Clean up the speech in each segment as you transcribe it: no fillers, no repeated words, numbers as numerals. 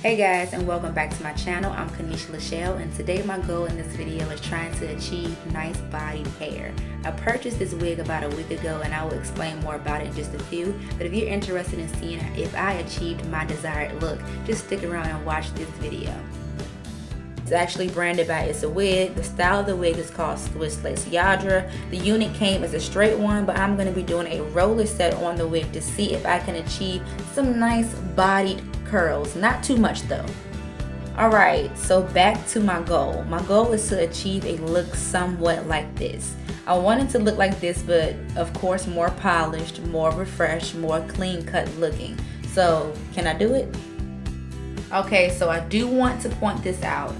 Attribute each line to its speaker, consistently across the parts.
Speaker 1: Hey guys, and welcome back to my channel. I'm Kanisha Lachelle, and today my goal in this video is trying to achieve nice bodied hair. I purchased this wig about a week ago and I will explain more about it in just a few, but if you're interested in seeing if I achieved my desired look, just stick around and watch this video. It's actually branded by It's a Wig. The style of the wig is called Swiss Lace Yadra. The unit came as a straight one, but I'm going to be doing a roller set on the wig to see if I can achieve some nice bodied curls. Not too much though. Alright, so back to my goal. My goal is to achieve a look somewhat like this. I wanted to look like this, but of course more polished, more refreshed, more clean cut looking. So can I do it? Okay, so I do want to point this out.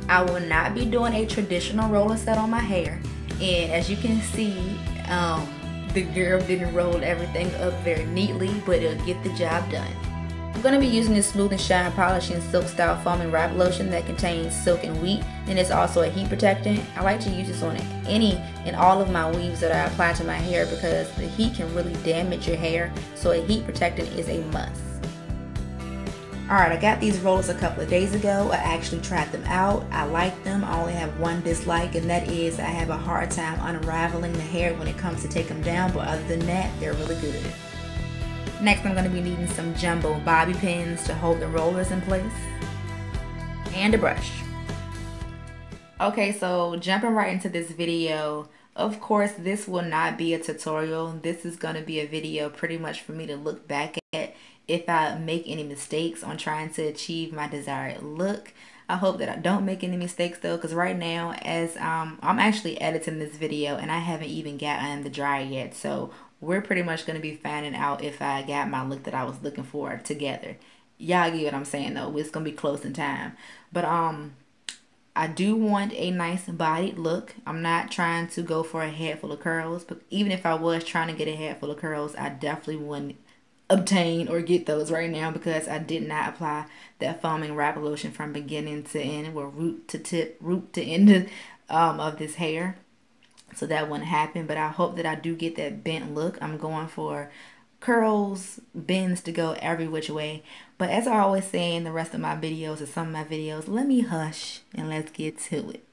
Speaker 1: I will not be doing a traditional roller set on my hair, and as you can see, the girl didn't roll everything up very neatly, but it'll get the job done. I'm going to be using this Smooth and Shine Polishing Silk Style Foaming Wrap Lotion that contains silk and wheat, and it's also a heat protectant. I like to use this on any and all of my weaves that I apply to my hair because the heat can really damage your hair, so a heat protectant is a must. Alright, I got these rollers a couple of days ago. I actually tried them out. I like them. I only have one dislike, and that is I have a hard time unraveling the hair when it comes to take them down, but other than that, they're really good. Next, I'm going to be needing some jumbo bobby pins to hold the rollers in place, and a brush. Okay, so jumping right into this video. Of course, this will not be a tutorial. This is going to be a video pretty much for me to look back at if I make any mistakes on trying to achieve my desired look. I hope that I don't make any mistakes though, because right now as I'm actually editing this video and I haven't even gotten the dryer yet, so we're pretty much going to be finding out if I got my look that I was looking for together. Y'all get what I'm saying though. It's going to be close in time, but I do want a nice bodied look. I'm not trying to go for a head full of curls, but even if I was trying to get a head full of curls, I definitely wouldn't obtain or get those right now because I did not apply that foaming wrap lotion from beginning to end, or root to end of this hair, so that wouldn't happen. But I hope that I do get that bent look. I'm going for curls, bends to go every which way. But as I always say in the rest of my videos or some of my videos, let me hush and let's get to it.